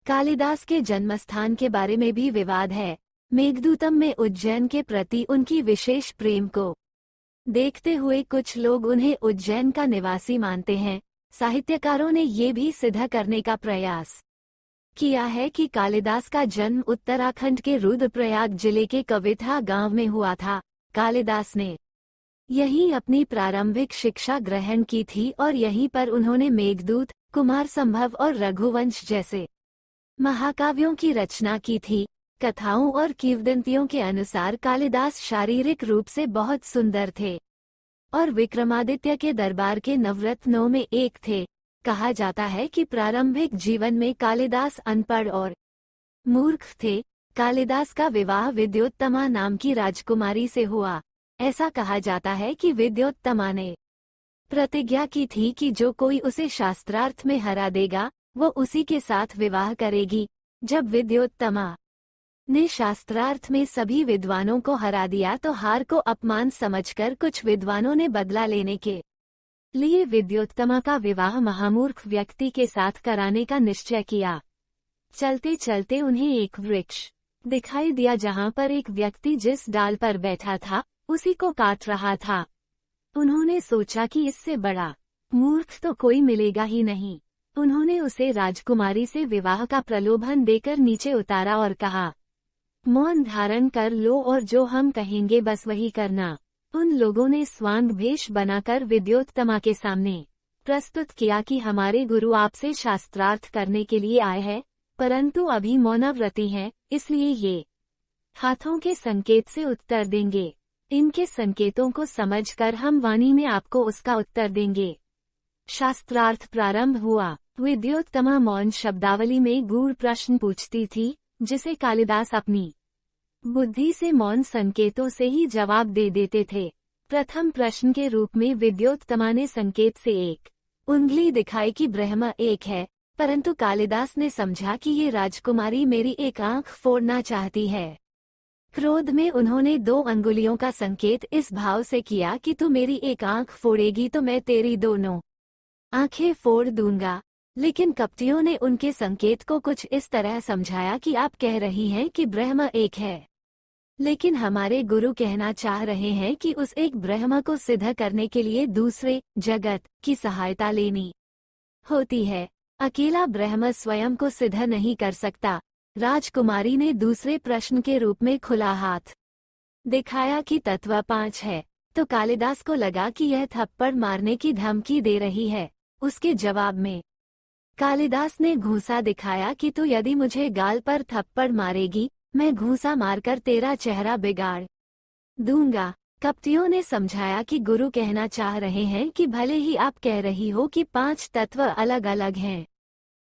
कालिदास के जन्मस्थान के बारे में भी विवाद है। मेघदूतम में उज्जैन के प्रति उनकी विशेष प्रेम को देखते हुए कुछ लोग उन्हें उज्जैन का निवासी मानते हैं। साहित्यकारों ने ये भी सिद्ध करने का प्रयास किया है कि कालिदास का जन्म उत्तराखंड के रुद्रप्रयाग जिले के कविथा गांव में हुआ था। कालिदास ने यहीं अपनी प्रारंभिक शिक्षा ग्रहण की थी और यहीं पर उन्होंने मेघदूत, कुमार संभव और रघुवंश जैसे महाकाव्यों की रचना की थी। कथाओं और किंवदंतियों के अनुसार कालिदास शारीरिक रूप से बहुत सुंदर थे और विक्रमादित्य के दरबार के नवरत्नों में एक थे। कहा जाता है कि प्रारंभिक जीवन में कालिदास अनपढ़ और मूर्ख थे। कालिदास का विवाह विद्योत्तमा नाम की राजकुमारी से हुआ। ऐसा कहा जाता है कि विद्योत्तमा ने प्रतिज्ञा की थी कि जो कोई उसे शास्त्रार्थ में हरा देगा वो उसी के साथ विवाह करेगी। जब विद्योत्तमा ने शास्त्रार्थ में सभी विद्वानों को हरा दिया तो हार को अपमान समझकर कुछ विद्वानों ने बदला लेने के लिए विद्योत्तमा का विवाह महामूर्ख व्यक्ति के साथ कराने का निश्चय किया। चलते चलते उन्हें एक वृक्ष दिखाई दिया जहां पर एक व्यक्ति जिस डाल पर बैठा था उसी को काट रहा था। उन्होंने सोचा कि इससे बड़ा मूर्ख तो कोई मिलेगा ही नहीं। उन्होंने उसे राजकुमारी से विवाह का प्रलोभन देकर नीचे उतारा और कहा, मौन धारण कर लो और जो हम कहेंगे बस वही करना। उन लोगों ने स्वांग भेष बनाकर विद्योत्तमा के सामने प्रस्तुत किया कि हमारे गुरु आपसे शास्त्रार्थ करने के लिए आए हैं, परंतु अभी मौनाव्रती हैं, इसलिए ये हाथों के संकेत से उत्तर देंगे। इनके संकेतों को समझकर हम वाणी में आपको उसका उत्तर देंगे। शास्त्रार्थ प्रारंभ हुआ। विद्योत्तमा मौन शब्दावली में गूढ़ प्रश्न पूछती थी, जिसे कालिदास अपनी बुद्धि से मौन संकेतों से ही जवाब दे देते थे। प्रथम प्रश्न के रूप में विद्योत्तमा ने संकेत से एक उंगली दिखाई कि ब्रह्म एक है, परंतु कालिदास ने समझा कि ये राजकुमारी मेरी एक आंख फोड़ना चाहती है। क्रोध में उन्होंने 2 अंगुलियों का संकेत इस भाव से किया कि तू मेरी एक आंख फोड़ेगी तो मैं तेरी दोनों आंखें फोड़ दूंगा। लेकिन कपटियों ने उनके संकेत को कुछ इस तरह समझाया कि आप कह रही हैं कि ब्रह्म एक है, लेकिन हमारे गुरु कहना चाह रहे हैं कि उस एक ब्रह्म को सिद्ध करने के लिए दूसरे जगत की सहायता लेनी होती है। अकेला ब्रह्म स्वयं को सिद्ध नहीं कर सकता। राजकुमारी ने दूसरे प्रश्न के रूप में खुला हाथ दिखाया कि तत्व 5 है, तो कालिदास को लगा कि यह थप्पड़ मारने की धमकी दे रही है। उसके जवाब में कालिदास ने घूंसा दिखाया कि तू यदि मुझे गाल पर थप्पड़ मारेगी, मैं घूंसा मारकर तेरा चेहरा बिगाड़ दूंगा। कपटियों ने समझाया कि गुरु कहना चाह रहे हैं कि भले ही आप कह रही हो कि 5 तत्व अलग अलग हैं,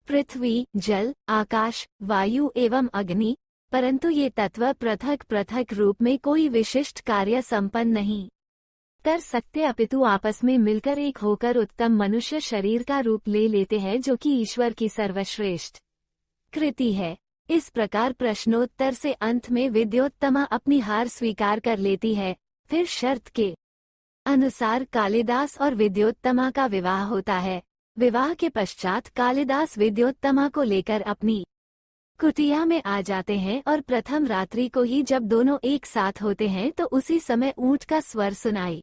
पृथ्वी, जल, आकाश, वायु एवं अग्नि, परंतु ये तत्व पृथक पृथक रूप में कोई विशिष्ट कार्य संपन्न नहीं कर सकते, अपितु आपस में मिलकर एक होकर उत्तम मनुष्य शरीर का रूप ले लेते हैं, जो कि ईश्वर की सर्वश्रेष्ठ कृति है। इस प्रकार प्रश्नोत्तर से अंत में विद्योत्तमा अपनी हार स्वीकार कर लेती है। फिर शर्त के अनुसार कालिदास और विद्योत्तमा का विवाह होता है। विवाह के पश्चात कालिदास विद्योत्तमा को लेकर अपनी कुटिया में आ जाते हैं और प्रथम रात्रि को ही जब दोनों एक साथ होते हैं तो उसी समय ऊंट का स्वर सुनाई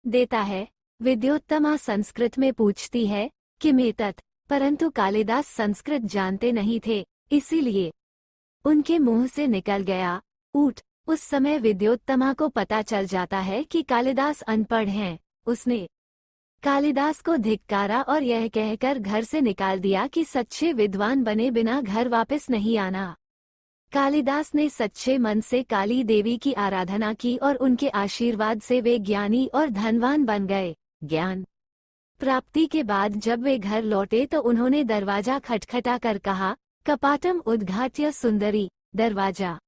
देता है। विद्योत्तमा संस्कृत में पूछती है कि मेतत, परंतु कालिदास संस्कृत जानते नहीं थे, इसीलिए उनके मुंह से निकल गया ऊट। उस समय विद्योत्तमा को पता चल जाता है कि कालिदास अनपढ़ हैं। उसने कालिदास को धिक्कारा और यह कहकर घर से निकाल दिया कि सच्चे विद्वान बने बिना घर वापस नहीं आना। कालिदास ने सच्चे मन से काली देवी की आराधना की और उनके आशीर्वाद से वे ज्ञानी और धनवान बन गए। ज्ञान प्राप्ति के बाद जब वे घर लौटे तो उन्होंने दरवाजा खटखटा कर कहा, कपाटम उद्घाट्य सुंदरी, दरवाजा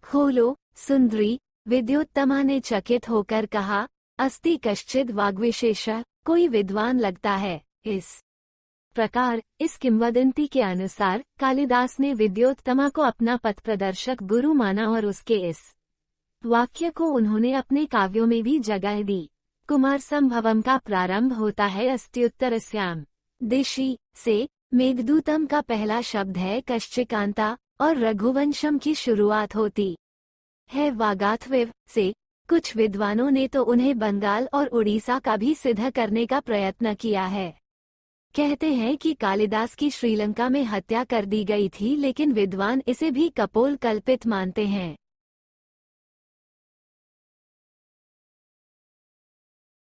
खोलो सुंदरी। विद्योत्तमा ने चकित होकर कहा, अस्ति कश्चिद वाग्विशेष, कोई विद्वान लगता है। इस प्रकार इस किंवदंती के अनुसार कालिदास ने विद्योत्तमा को अपना पथ प्रदर्शक गुरु माना और उसके इस वाक्य को उन्होंने अपने काव्यों में भी जगह दी। कुमार संभवम का प्रारंभ होता है अस्त्युत्तरस्याम दिशि से, मेघदूतम का पहला शब्द है कश्चिकांता और रघुवंशम की शुरुआत होती है वागाथविव से। कुछ विद्वानों ने तो उन्हें बंगाल और उड़ीसा का भी सिद्ध करने का प्रयत्न किया है। कहते हैं कि कालिदास की श्रीलंका में हत्या कर दी गई थी, लेकिन विद्वान इसे भी कपोल कल्पित मानते हैं।